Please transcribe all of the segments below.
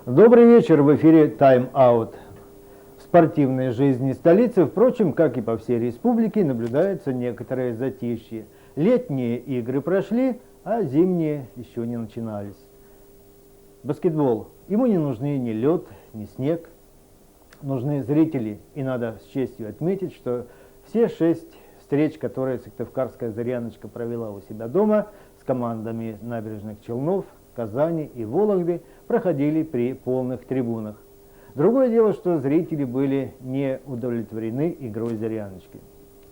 Добрый вечер, в эфире «Тайм-аут». В спортивной жизни столицы, впрочем, как и по всей республике, наблюдается некоторое затишье. Летние игры прошли, а зимние еще не начинались. Баскетбол. Ему не нужны ни лед, ни снег. Нужны зрители. И надо с честью отметить, что все 6 встреч, которые Сыктывкарская «Заряночка» провела у себя дома с командами Набережных Челнов, Казани и Вологды, проходили при полных трибунах. Другое дело, что зрители были не удовлетворены игрой «Заряночки».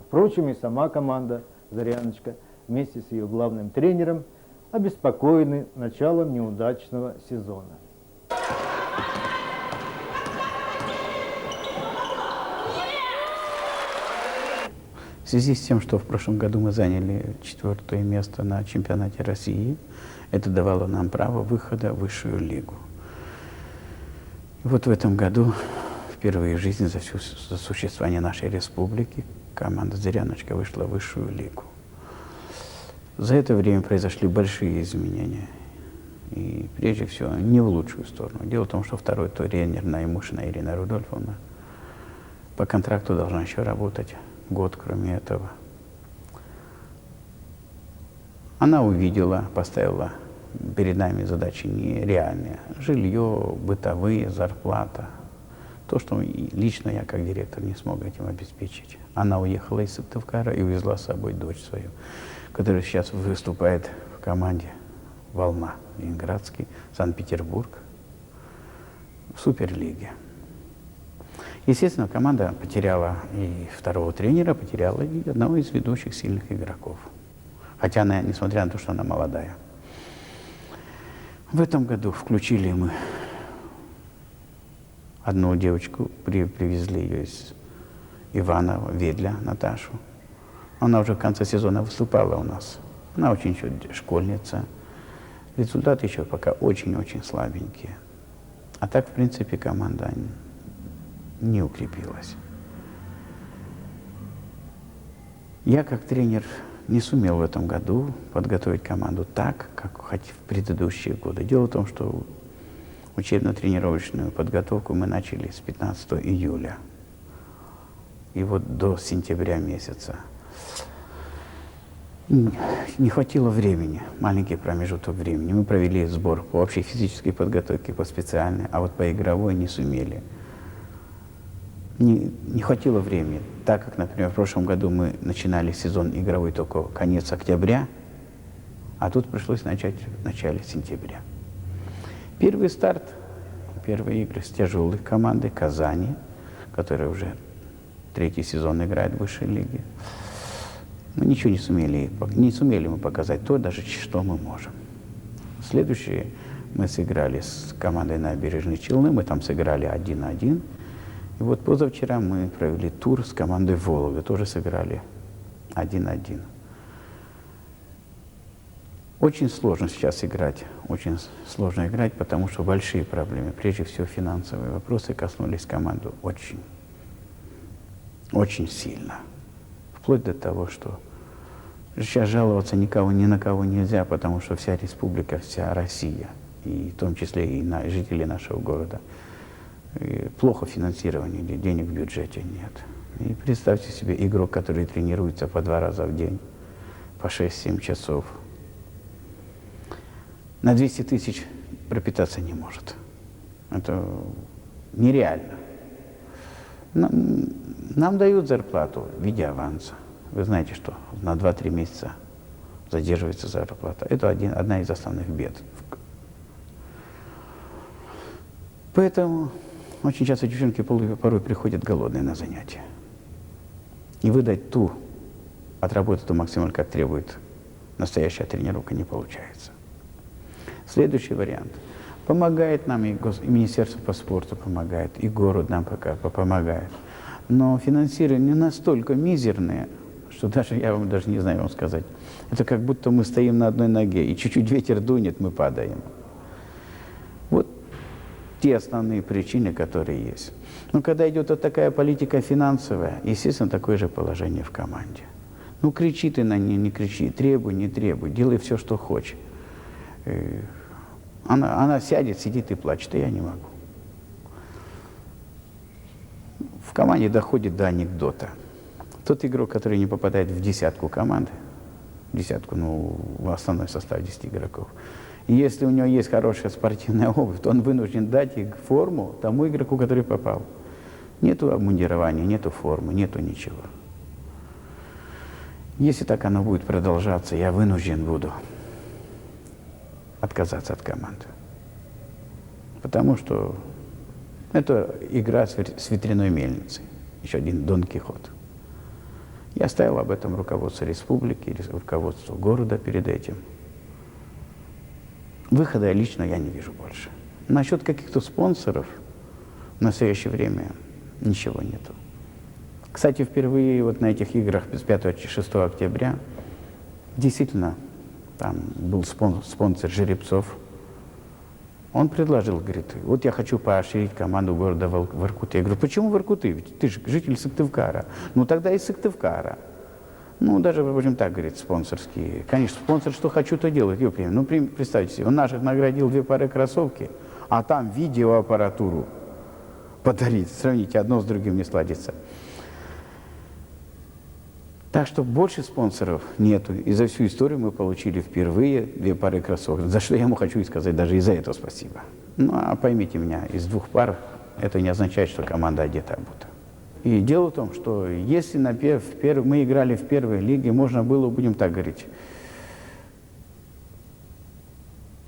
Впрочем, и сама команда «Заряночка» вместе с ее главным тренером обеспокоены началом неудачного сезона. В связи с тем, что в прошлом году мы заняли 4-е место на чемпионате России, это давало нам право выхода в высшую лигу. И вот в этом году, впервые в жизни за существование нашей республики, команда «Заряночка» вышла в высшую лигу. За это время произошли большие изменения. И прежде всего, не в лучшую сторону. Дело в том, что второй тренер Наймушина Ирина Рудольфовна по контракту должна еще работать год, кроме этого. Она увидела, поставила перед нами задачи нереальные. Жилье, бытовые, зарплата. То, что лично я, как директор, не смог этим обеспечить. Она уехала из Сыктывкара и увезла с собой дочь свою, которая сейчас выступает в команде «Волна» Ленинградский, Санкт-Петербург, в Суперлиге. Естественно, команда потеряла и второго тренера, потеряла и одного из ведущих сильных игроков. Хотя она, несмотря на то, что она молодая. В этом году включили мы одну девочку, привезли ее из Иванова, Ведля, Наташу. Она уже в конце сезона выступала у нас. Она очень еще школьница. Результаты еще пока очень-очень слабенькие. А так, в принципе, команда не укрепилась. Я, как тренер, не сумел в этом году подготовить команду так, как хоть в предыдущие годы. Дело в том, что учебно-тренировочную подготовку мы начали с 15 июля. И вот до сентября месяца. Не хватило времени, маленький промежуток времени. Мы провели сбор по общей физической подготовке, по специальной, а вот по игровой не сумели. Не хватило времени, так как, например, в прошлом году мы начинали сезон игровой только конец октября, а тут пришлось начать в начале сентября. Первый старт, первые игры с тяжелой командой Казани, которая уже 3-й сезон играет в высшей лиге. Но ничего не сумели мы показать то, даже что мы можем. Следующие мы сыграли с командой Набережные Челны, мы там сыграли 1-1. И вот позавчера мы провели тур с командой Вологды, тоже сыграли 1-1. Очень сложно сейчас играть, потому что большие проблемы, прежде всего финансовые вопросы коснулись команды очень сильно. Вплоть до того, что сейчас жаловаться ни на кого нельзя, потому что вся республика, вся Россия, и в том числе и жители нашего города, и плохо финансирование, денег в бюджете нет. И представьте себе игрок, который тренируется по 2 раза в день, по 6-7 часов. На 200 тысяч пропитаться не может. Это нереально. Нам дают зарплату в виде аванса. Вы знаете, что на 2-3 месяца задерживается зарплата. Это одна из основных бед. Поэтому очень часто девчонки порой приходят голодные на занятия. И выдать отработать максимально, как требует настоящая тренировка, не получается. Следующий вариант. Помогает нам и Министерство по спорту помогает, и город нам пока помогает. Но финансирование настолько мизерное, что даже я вам даже не знаю вам сказать. Это как будто мы стоим на одной ноге, и чуть-чуть ветер дунет, мы падаем. Вот те основные причины, которые есть. Но когда идет вот такая политика финансовая, естественно, такое же положение в команде. Ну, кричи ты на нее, не кричи, требуй, не требуй, делай все, что хочешь. Она сядет, сидит и плачет, а я не могу. В команде доходит до анекдота. Тот игрок, который не попадает в десятку команды, в основной состав 10 игроков, и если у него есть хорошая спортивная обувь, то он вынужден дать форму тому игроку, который попал. Нету обмундирования, нету формы, нету ничего. Если так оно будет продолжаться, я вынужден буду отказаться от команды. Потому что это игра с ветряной мельницей. Еще один Дон Кихот. Я ставил об этом руководство республики, руководство города перед этим. Выхода лично я не вижу больше. Насчет каких-то спонсоров в настоящее время ничего нету. Кстати, впервые вот на этих играх с 5-6 октября действительно там был спонсор Жеребцов. Он предложил, говорит, вот я хочу поощрить команду города Воркуты. Я говорю, почему Воркуты? Ведь ты же житель Сыктывкара. Ну тогда из Сыктывкара. Ну даже, будем так говорить, спонсорские. Конечно, спонсор что хочу, то делает. Ну представьте себе, он наших наградил 2 пары кроссовки, а там видеоаппаратуру подарить. Сравните, одно с другим не сладится. Так что больше спонсоров нету. И за всю историю мы получили впервые 2 пары кроссовок. За что я ему хочу сказать, даже и за это спасибо. Ну, а поймите меня, из 2 пар это не означает, что команда одета обута. И дело в том, что если мы играли в первой лиге, можно было, будем так говорить,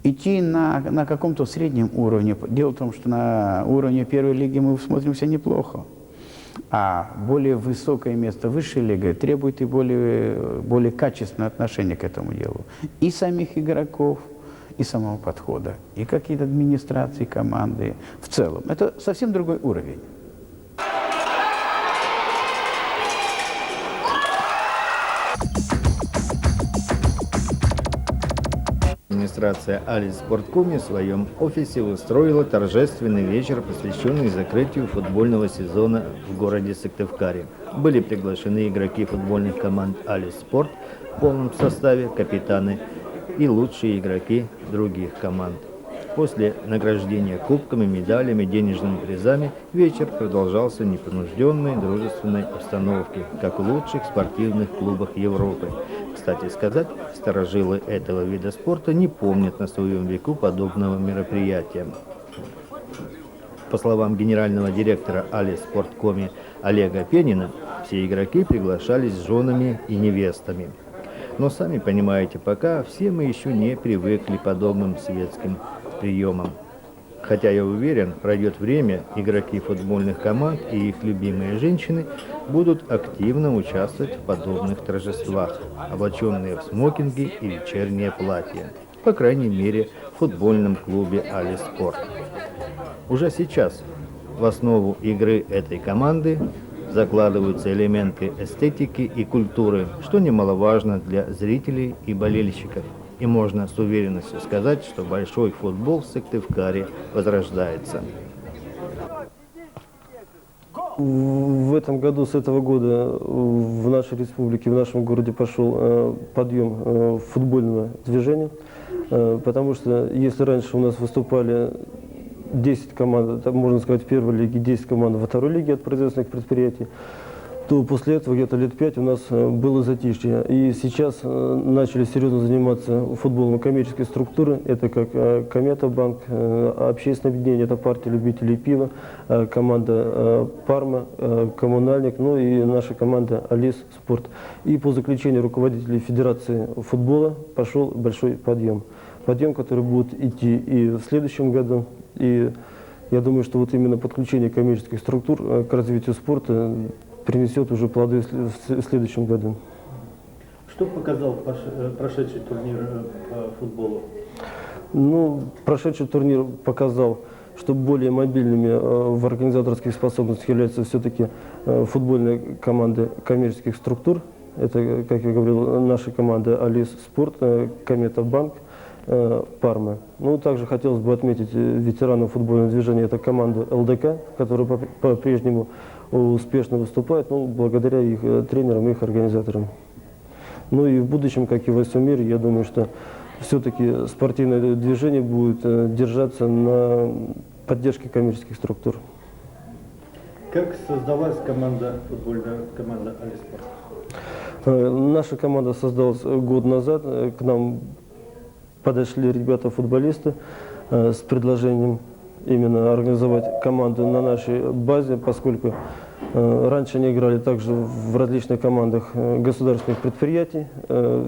идти на каком-то среднем уровне. Дело в том, что на уровне первой лиги мы смотримся неплохо. А более высокое место высшей лиги требует и более качественное отношение к этому делу. И самих игроков, и самого подхода, и какие-то администрации, команды в целом. Это совсем другой уровень. Администрация Али Спорткоми в своем офисе устроила торжественный вечер, посвященный закрытию футбольного сезона в городе Сыктывкаре. Были приглашены игроки футбольных команд Али Спорт в полном составе, капитаны и лучшие игроки других команд. После награждения кубками, медалями, денежными призами вечер продолжался в непринужденной, дружественной обстановке, как в лучших спортивных клубах Европы. Кстати сказать, старожилы этого вида спорта не помнят на своем веку подобного мероприятия. По словам генерального директора Али Спорткоми Олега Пенина, все игроки приглашались с женами и невестами. Но сами понимаете, пока все мы еще не привыкли к подобным светским приемам. Хотя я уверен, пройдет время, игроки футбольных команд и их любимые женщины будут активно участвовать в подобных торжествах, облаченные в смокинги и вечернее платье. По крайней мере, в футбольном клубе Али Спорт. Уже сейчас в основу игры этой команды закладываются элементы эстетики и культуры, что немаловажно для зрителей и болельщиков. И можно с уверенностью сказать, что большой футбол в Сыктывкаре возрождается. В этом году, с этого года, в нашей республике, в нашем городе пошел подъем футбольного движения, потому что если раньше у нас выступали 10 команд, можно сказать, в первой лиге, 10 команд во второй лиге от производственных предприятий, то после этого где-то лет 5 у нас было затишье. И сейчас начали серьезно заниматься футболом коммерческой структуры. Это как Комета Банк, общественное объединение, это партия любителей пива, команда Парма, Коммунальник, ну и наша команда Алис Спорт. И по заключению руководителей Федерации футбола пошел большой подъем. Подъем, который будет идти и в следующем году. И я думаю, что вот именно подключение коммерческих структур к развитию спорта принесет уже плоды в следующем году. Что показал прошедший турнир по футболу? Ну, прошедший турнир показал, что более мобильными в организаторских способностях являются все-таки футбольные команды коммерческих структур. Это, как я говорил, наши команды Алис Спорт, Комета Банк, Парма. Ну, также хотелось бы отметить ветеранов футбольного движения, это команда ЛДК, которая по-прежнему успешно выступает, ну, благодаря их тренерам и их организаторам. Ну и в будущем, как и во всем мире, я думаю, что все-таки спортивное движение будет держаться на поддержке коммерческих структур. Как создалась футбольная команда Алиспорт? Наша команда создалась год назад. К нам подошли ребята-футболисты с предложением именно организовать команду на нашей базе, поскольку раньше они играли также в различных командах государственных предприятий.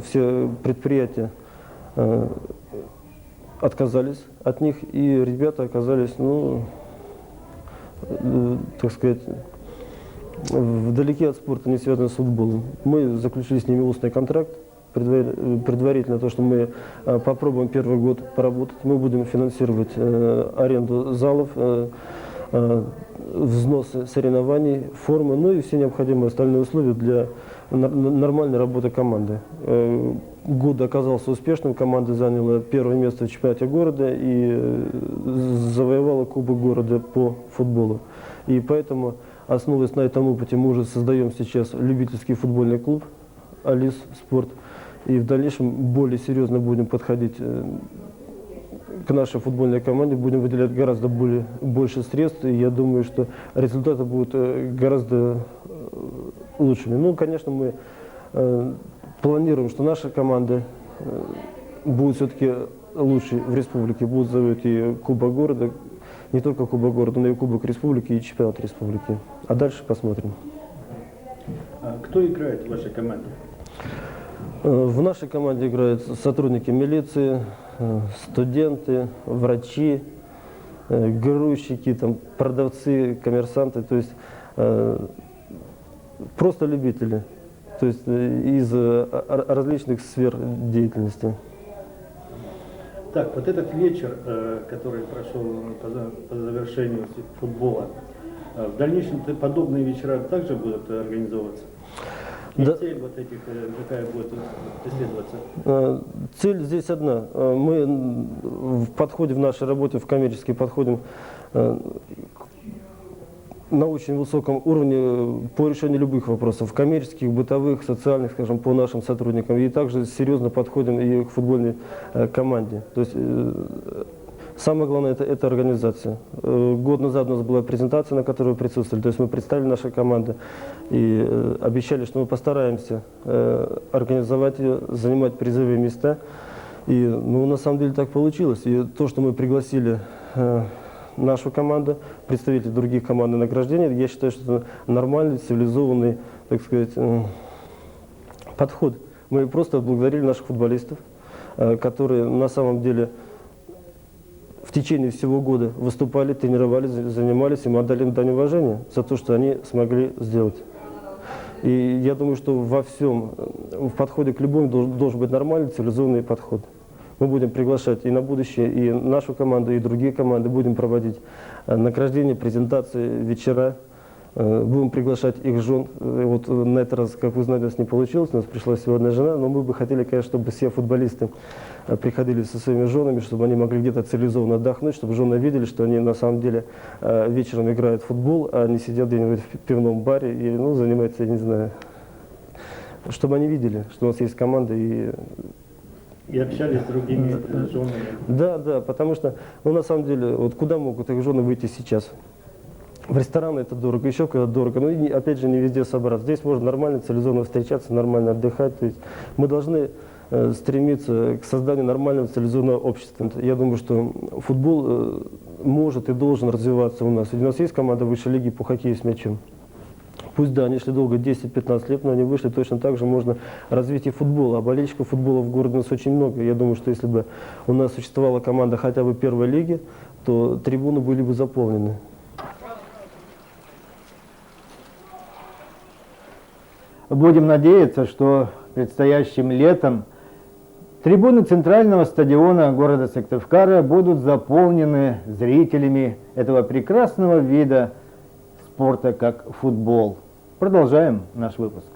Все предприятия отказались от них, и ребята оказались, ну, так сказать, вдалеке от спорта, не связанного с футболом. Мы заключили с ними устный контракт, предварительно то, что мы попробуем первый год поработать. Мы будем финансировать аренду залов, взносы соревнований, формы, ну и все необходимые остальные условия для нормальной работы команды. Год оказался успешным, команда заняла первое место в чемпионате города и завоевала Кубок города по футболу. И поэтому, основываясь на этом опыте, мы уже создаем сейчас любительский футбольный клуб «Алис Спорт». И в дальнейшем более серьезно будем подходить к нашей футбольной команде, будем выделять гораздо больше средств, и я думаю, что результаты будут гораздо лучшими. Ну, конечно, мы планируем, что наша команда будет все-таки лучшей в республике, будут завоевать и Кубок города, не только Кубок города, но и Кубок республики и чемпионат республики. А дальше посмотрим. Кто играет в вашей команде? В нашей команде играют сотрудники милиции, студенты, врачи, грузчики, там, продавцы, коммерсанты, то есть просто любители, то есть из различных сфер деятельности. Так, вот этот вечер, который прошел по завершению футбола, в дальнейшем подобные вечера также будут организовываться? И Да. цель вот этих какая будет преследоваться? Цель здесь одна. Мы в подходе, в нашей работе, в коммерчески подходим на очень высоком уровне по решению любых вопросов, коммерческих, бытовых, социальных, скажем, по нашим сотрудникам. И также серьезно подходим и к футбольной команде. То есть самое главное это организация. Год назад у нас была презентация, на которой вы присутствовали. То есть мы представили нашу команду и обещали, что мы постараемся организовать ее, занимать призовые места. И ну, на самом деле так получилось. И то, что мы пригласили нашу команду, представителей других команд на награждение, я считаю, что это нормальный, цивилизованный, так сказать, подход. Мы просто благодарили наших футболистов, которые на самом деле в течение всего года выступали, тренировались, занимались, и мы отдали им дань уважения за то, что они смогли сделать. И я думаю, что во всем, в подходе к любому должен быть нормальный, цивилизованный подход. Мы будем приглашать и на будущее, и нашу команду, и другие команды. Будем проводить награждения, презентации, вечера. Будем приглашать их жен. Вот на этот раз, как вы знаете, у нас не получилось. У нас пришла всего одна жена. Но мы бы хотели, конечно, чтобы все футболисты приходили со своими женами, чтобы они могли где-то цивилизованно отдохнуть, чтобы жены видели, что они на самом деле вечером играют в футбол, а не сидят где-нибудь в пивном баре и ну, занимаются, я не знаю. Чтобы они видели, что у нас есть команда И общались с другими женами. Да, да, потому что, ну, на самом деле, вот куда могут их жены выйти сейчас? В рестораны это дорого, еще когда дорого, но и, опять же не везде собраться. Здесь можно нормально, цивилизованно встречаться, нормально отдыхать. То есть мы должны стремиться к созданию нормального цивилизованного общества. Я думаю, что футбол может и должен развиваться у нас. Ведь у нас есть команда высшей лиги по хоккею с мячом. Пусть да, они шли долго, 10-15 лет, но они вышли, точно так же можно развить и футбол. А болельщиков футбола в городе у нас очень много. Я думаю, что если бы у нас существовала команда хотя бы первой лиги, то трибуны были бы заполнены. Будем надеяться, что предстоящим летом Трибуны центрального стадиона города Сыктывкара будут заполнены зрителями этого прекрасного вида спорта, как футбол. Продолжаем наш выпуск.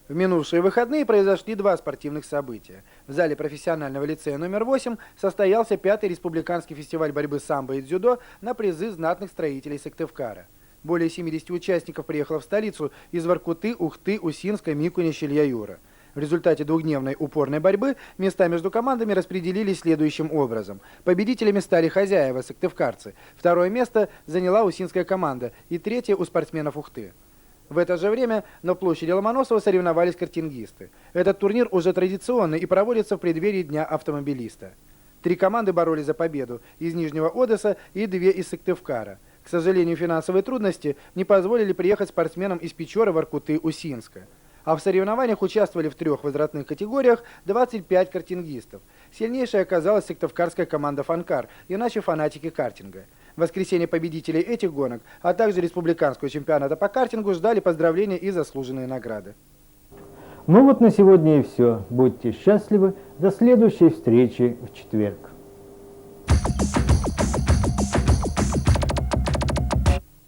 В минувшие выходные произошли два спортивных события. В зале профессионального лицея номер 8 состоялся 5-й республиканский фестиваль борьбы самбо и дзюдо на призы знатных строителей Сыктывкара. Более 70 участников приехало в столицу из Воркуты, Ухты, Усинска, Микуня, Щелья-Юра. В результате двухдневной упорной борьбы места между командами распределились следующим образом. Победителями стали хозяева, сыктывкарцы. Второе место заняла усинская команда и третье у спортсменов Ухты. В это же время на площади Ломоносова соревновались картингисты. Этот турнир уже традиционный и проводится в преддверии Дня автомобилиста. 3 команды боролись за победу из Нижнего Одесса и 2 из Сыктывкара. К сожалению, финансовые трудности не позволили приехать спортсменам из Печоры, Воркуты, Усинска. А в соревнованиях участвовали в 3 возрастных категориях 25 картингистов. Сильнейшей оказалась сыктывкарская команда «Фанкар», иначе фанатики картинга. В воскресенье победителей этих гонок, а также республиканского чемпионата по картингу ждали поздравления и заслуженные награды. Ну вот на сегодня и все. Будьте счастливы. До следующей встречи в четверг.